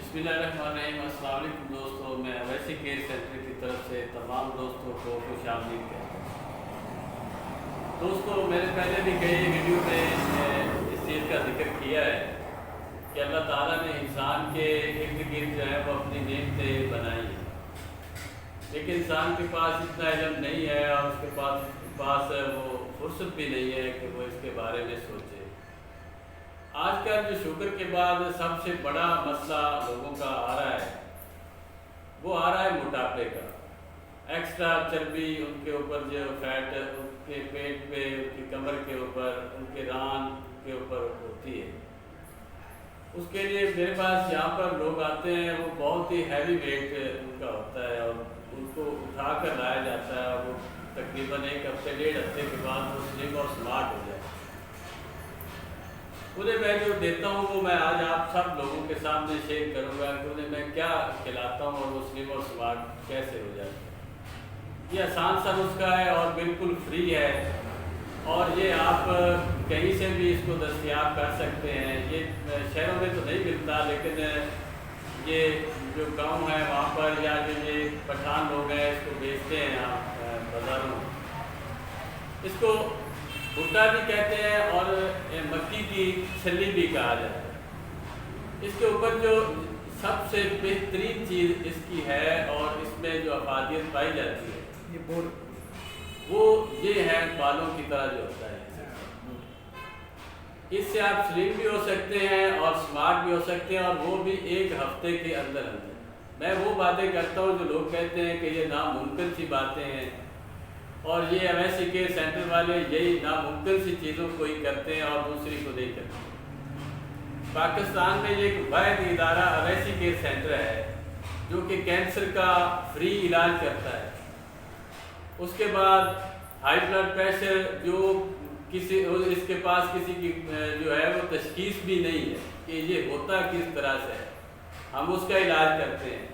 بسم اللہ الرحمن الرحیم۔ السلام علیکم دوستوں، میں اویسی کیئر سینٹر کی طرف سے تمام دوستوں کو خوش آمدید کہتا ہوں۔ دوستوں، میں نے پہلے بھی کئی ویڈیو میں اس چیز کا ذکر کیا ہے کہ اللہ تعالیٰ نے انسان کے ارد گرد جو ہے وہ اپنی نعمتیں بنائی ہیں، لیکن انسان کے پاس اتنا علم نہیں ہے اور اس کے پاس وہ فرصت بھی نہیں ہے کہ وہ اس کے بارے میں سوچے۔ آج کل جو شوگر کے بعد سب سے بڑا مسئلہ لوگوں کا آ رہا ہے، وہ آ رہا ہے موٹاپے کا۔ ایکسٹرا چربی ان کے اوپر جو فیٹ ان کے پیٹ پہ، ان کی کمر کے اوپر، ان کے ران کے اوپر ہوتی ہے۔ اس کے لیے میرے پاس یہاں پر لوگ آتے ہیں، وہ بہت ہی ہیوی ویٹ ان کا ہوتا ہے اور ان کو اٹھا کر لایا جاتا ہے، اور وہ تقریباً 1 ہفتے 1.5 ہفتے کے بعد وہ سلم اور سمارٹ ہو جائے۔ انہیں میں جو دیتا ہوں وہ میں آج آپ سب لوگوں کے سامنے شیئر کروں گا کہ انہیں میں کیا کھلاتا ہوں اور وہ سلم اور سمارٹ کیسے ہو جاتا ہے۔ یہ آسان سا نسخہ ہے اور بالکل فری ہے، اور یہ آپ کہیں سے بھی اس کو دستیاب کر سکتے ہیں۔ یہ شہروں میں تو نہیں ملتا، لیکن یہ جو گاؤں ہے وہاں پر یا جو یہ پٹھان لوگ ہیں اس کو بیچتے ہیں آپ بازاروں میں۔ اس کو بھٹا بھی کہتے ہیں اور مکی کی چھلی بھی کہا جاتا ہے۔ اس کے اوپر جو سب سے بہترین چیز اس کی ہے اور اس میں جو افادیت پائی جاتی ہے وہ یہ ہے بالوں کی طرح جو ہوتا ہے۔ اس سے آپ سلیم بھی ہو سکتے ہیں اور سمارٹ بھی ہو سکتے ہیں، اور وہ بھی 1 ہفتے کے اندر اندر۔ میں وہ باتیں کرتا ہوں جو لوگ کہتے ہیں کہ یہ ناممکن سی باتیں ہیں، اور یہ اویسی کیئر سینٹر والے یہی ناممکن سی چیزوں کو ہی کرتے ہیں اور دوسری کو نہیں کرتے۔ پاکستان میں یہ ایک واحد ادارہ اویسی کیئر سینٹر ہے جو کہ کینسر کا فری علاج کرتا ہے۔ اس کے بعد ہائی بلڈ پریشر جو اس کے پاس کسی کی جو ہے وہ تشخیص بھی نہیں ہے کہ یہ ہوتا کس طرح سے ہے، ہم اس کا علاج کرتے ہیں۔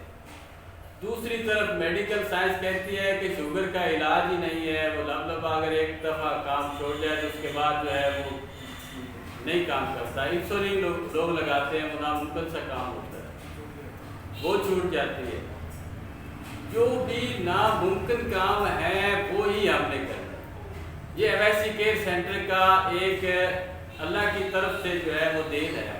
دوسری طرف میڈیکل سائنس کہتی ہے کہ شوگر کا علاج ہی نہیں ہے، وہ لبا اگر ایک دفعہ کام چھوڑ جائے تو اس کے بعد جو ہے وہ نہیں کام کرتا۔ انسولین لوگ لگاتے ہیں، وہ ناممکن سا کام ہوتا ہے، وہ چھوٹ جاتی ہے۔ جو بھی ناممکن کام ہے وہی ہم نے کرنا۔ یہ اویسی کیئر سینٹر کا ایک اللہ کی طرف سے جو ہے وہ دین ہے۔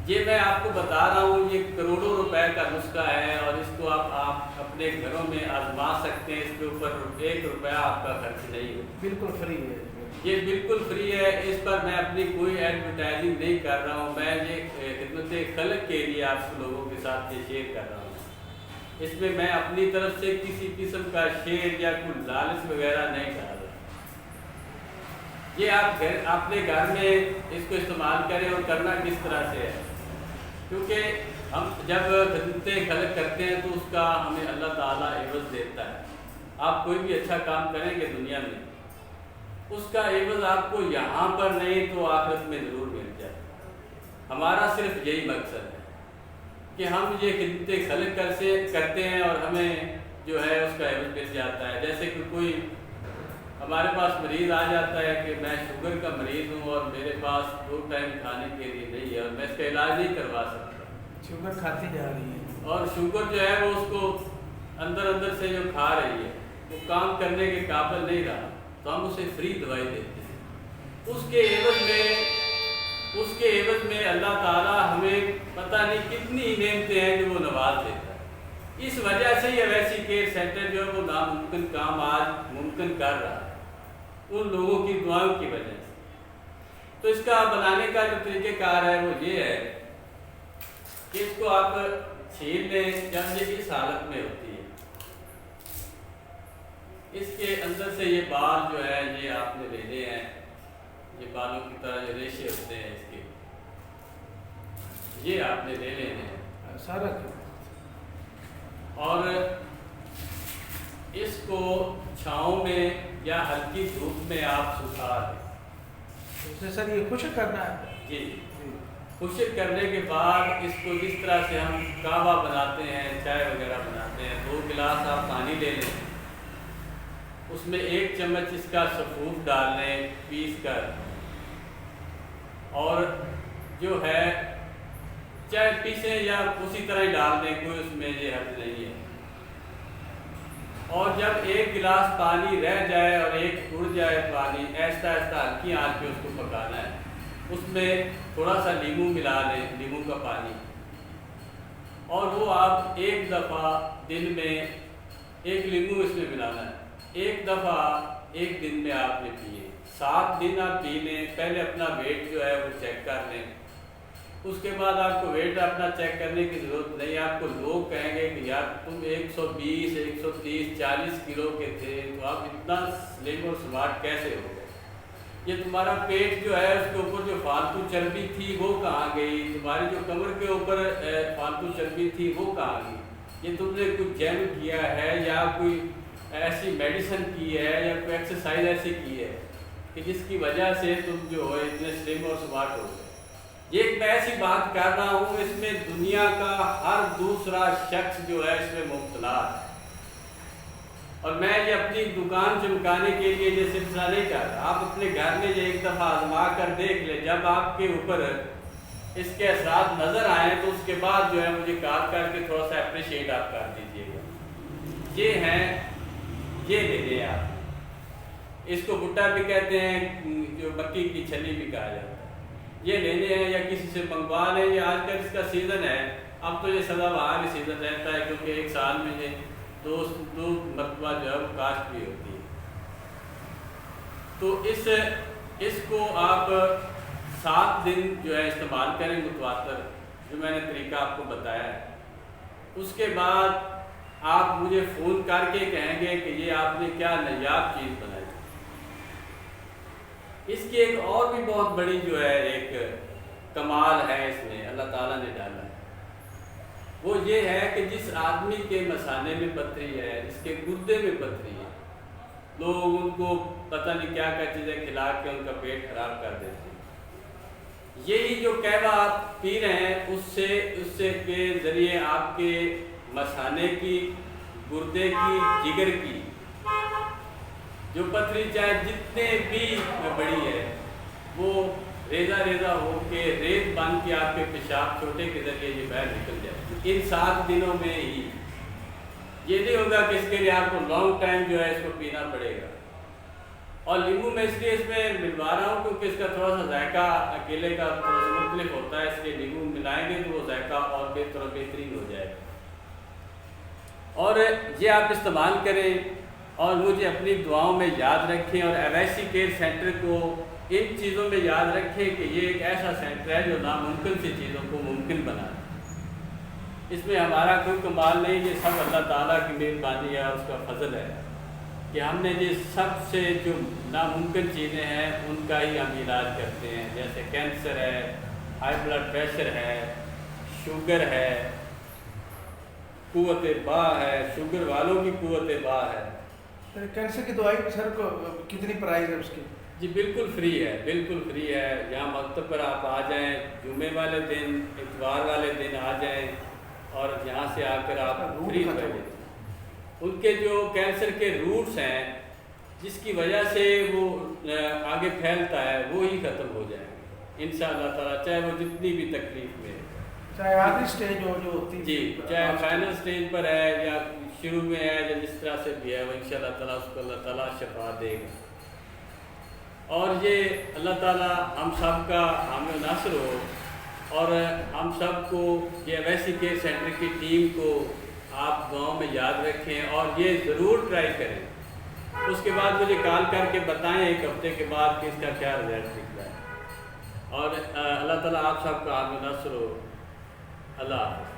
یہ میں آپ کو بتا رہا ہوں، یہ کروڑوں روپے کا نسخہ ہے، اور اس کو آپ اپنے گھروں میں آزما سکتے ہیں۔ اس کے اوپر 1 روپیہ آپ کا خرچ نہیں ہو، بالکل فری ہے۔ یہ بالکل فری ہے، اس پر میں اپنی کوئی ایڈورٹائزنگ نہیں کر رہا ہوں۔ میں یہ خدمت خلق کے لیے آپ لوگوں کے ساتھ یہ شیئر کر رہا ہوں۔ اس میں میں اپنی طرف سے کسی قسم کا شیئر یا کوئی لالچ وغیرہ نہیں کر رہا۔ یہ آپ اپنے گھر میں اس کو استعمال کریں، اور کرنا کس طرح سے ہے، کیونکہ ہم جب خدمت خلق کرتے ہیں تو اس کا ہمیں اللہ تعالیٰ عوض دیتا ہے۔ آپ کوئی بھی اچھا کام کریں گے دنیا میں، اس کا عوض آپ کو یہاں پر نہیں تو آخرت میں ضرور مل جائے۔ ہمارا صرف یہی مقصد ہے کہ ہم یہ خدمت خلق کرتے ہیں اور ہمیں جو ہے اس کا عوض مل جاتا ہے۔ جیسے کہ کوئی ہمارے پاس مریض آ جاتا ہے کہ میں شوگر کا مریض ہوں اور میرے پاس 2 ٹائم کھانے کے لیے نہیں ہے، اور میں اس کا علاج نہیں کروا سکتا، شوگر کھاتی جا رہی ہے، اور شوگر جو ہے وہ اس کو اندر سے جو کھا رہی ہے وہ کام کرنے کے قابل نہیں رہا، تو ہم اسے فری دوائی دیتے ہیں۔ اس کے عوض میں اللہ تعالیٰ ہمیں پتہ نہیں کتنی نعمتیں ہیں جو وہ نواز دیتا ہے۔ اس وجہ سے ہی اویسی کیئر سینٹر جو ہے وہ ناممکن کام آج ممکن کر رہا ہے، ان لوگوں کی دعاؤں کی وجہ سے۔ تو اس کا بنانے کا جو طریقہ کار ہے وہ یہ ہے کہ اس کو آپ چھیل لیں جب یہ اس حالت میں ہوتی ہے۔ اس کے اندر سے یہ بال جو ہے یہ آپ نے لینے ہیں، یہ بالوں کی طرح جو ریشے ہوتے ہیں اس کے، یہ آپ نے لے لینے ہیں سارا، اور اس کو چھاؤں میں یا ہلکی دھوپ میں آپ سکھا دیں۔ سر یہ خشک کرنا ہے؟ جی، خشک کرنے کے بعد اس کو جس طرح سے ہم کعوہ بناتے ہیں، چائے وغیرہ بناتے ہیں، 2 گلاس آپ پانی لے لیں، اس میں 1 چمچ اس کا سفوف ڈال لیں پیس کر، اور جو ہے چاہے پیسیں یا اسی طرح ہی ڈال دیں، کوئی اس میں یہ حرج نہیں ہے۔ اور جب ایک گلاس پانی رہ جائے اور ایک اڑ جائے پانی، ایسا ہلکی آنچ پہ اس کو پکانا ہے۔ اس میں تھوڑا سا لیمو ملا لیں، لیمو کا پانی، اور وہ آپ ایک دفعہ دن میں ایک لیمو اس میں ملانا ہے، ایک دفعہ ایک دن میں آپ نے پیے، 7 دن آپ پی لیں۔ پہلے اپنا ویٹ جو ہے وہ چیک کر لیں، اس کے بعد آپ کو ویٹ اپنا چیک کرنے کی ضرورت نہیں۔ آپ کو لوگ کہیں گے کہ یار تم 120 130 40 کلو کے تھے، تو آپ اتنا سلیم اور سمارٹ کیسے ہو گئے؟ یہ تمہارا پیٹ جو ہے اس کے اوپر جو فالتو چربی تھی وہ کہاں گئی؟ تمہاری جو کمر کے اوپر فالتو چربی تھی وہ کہاں گئی؟ یہ تم نے کچھ جیم کیا ہے یا کوئی ایسی میڈیسن کی ہے یا کوئی ایکسرسائز ایسی کی ہے کہ جس کی وجہ سے تم جو ہے اتنے سلیم اور سمارٹ ہو گئے؟ یہ ایک میں ایسی بات کر رہا ہوں، اس میں دنیا کا ہر دوسرا شخص جو ہے اس میں مبتلا ہے، اور میں یہ اپنی دکان چمکانے کے لیے یہ سلسلہ نہیں کر رہا۔ آپ اپنے گھر میں یہ ایک دفعہ آزما کر دیکھ لیں، جب آپ کے اوپر اس کے اثرات نظر آئیں تو اس کے بعد جو ہے مجھے کال کر کے تھوڑا سا اپریشیٹ آپ کر دیجیے گا۔ یہ ہیں، یہ لے لیں آپ، اس کو بھٹا بھی کہتے ہیں، جو مکی کی چھلی بھی کہا جاتا ہے۔ یہ لینے ہیں یا کسی سے منگوا لیں، یہ آج کل اس کا سیزن ہے، اب تو یہ سدا بہار ہی سیزن رہتا ہے، کیونکہ ایک سال میں یہ دو مرتبہ جو ہے وہ کاشت بھی ہوتی ہے۔ تو اس کو آپ 7 دن جو ہے استعمال کریں متواتر، جو میں نے طریقہ آپ کو بتایا ہے۔ اس کے بعد آپ مجھے فون کر کے کہیں گے کہ یہ آپ نے کیا نایاب چیز بنائی۔ اس کی ایک اور بھی بہت بڑی جو ہے ایک کمال ہے اس میں اللہ تعالیٰ نے ڈالا ہے، وہ یہ ہے کہ جس آدمی کے مثانے میں پتھری ہے، جس کے گردے میں پتھری ہے، لوگ ان کو پتہ نہیں کیا کیا چیزیں کھلا کے ان کا پیٹ خراب کر دیتے ہیں۔ یہی جو قہوہ آپ پی رہے ہیں اس سے کے ذریعے آپ کے مثانے کی، گردے کی، جگر کی جو پتھری چاہے جتنے بھی بڑی ہے، وہ ریزہ ریزہ ہو کے ریت بن کے آپ کے پیشاب چھوٹے کے ذریعے یہ باہر نکل جائے ان 7 دنوں میں ہی۔ یہ نہیں ہوگا کہ اس کے لیے آپ کو لانگ ٹائم جو ہے اس کو پینا پڑے گا۔ اور لیمو میں اس لیے اس میں ملوا رہا ہوں کیونکہ اس کا تھوڑا سا ذائقہ اکیلے کا تھوڑا سا مختلف ہوتا ہے، اس لیے لیمو ملائیں گے تو وہ ذائقہ اور بہتر اور بہترین ہو جائے گا۔ اور یہ آپ استعمال کریں اور مجھے اپنی دعاؤں میں یاد رکھیں، اور اویسی کیئر سینٹر کو ان چیزوں میں یاد رکھیں کہ یہ ایک ایسا سینٹر ہے جو ناممکن سی چیزوں کو ممکن بنا۔ اس میں ہمارا کوئی کمال نہیں، یہ سب اللہ تعالیٰ کی مہربانی ہے اور اس کا فضل ہے کہ ہم نے یہ سب سے جو ناممکن چیزیں ہیں ان کا ہی ہم علاج کرتے ہیں، جیسے کینسر ہے، ہائی بلڈ پریشر ہے، شوگر ہے، قوت باہ ہے، شوگر والوں کی قوت باہ ہے۔ کینسر کی دوائی سر کو کتنی پرائز ہے اس کی؟ جی بالکل فری ہے، بالکل فری ہے۔ یہاں مکتب پر آپ آ جائیں، جمعے والے دن، اتوار والے دن آ جائیں اور یہاں سے آ کر آپ فری دوائی لیں۔ ان کے جو کینسر کے روٹس ہیں جس کی وجہ سے وہ آگے پھیلتا ہے وہی ختم ہو جائیں گے انشاءاللہ تعالیٰ، چاہے وہ جتنی بھی تکلیف میں، چاہے آخری سٹیج ہو جو ہوتی ہے، جی چاہے فائنل سٹیج پر ہے یا شروع میں ہے یا جس طرح سے بھی ہے، وہ انشاءاللہ تعالیٰ اس کو اللہ تعالیٰ شفا دے گا۔ اور یہ اللہ تعالیٰ ہم سب کا حامی و ناصر ہو، اور ہم سب کو یہ اویسی کیئر سینٹر کی ٹیم کو آپ گاؤں میں یاد رکھیں اور یہ ضرور ٹرائی کریں۔ اس کے بعد مجھے کال کر کے بتائیں 1 ہفتے کے بعد کہ اس کا کیا رزلٹ نکلا ہے۔ اور اللہ تعالیٰ آپ سب کا حامی و ناصر ہو۔ اللہ حافظ۔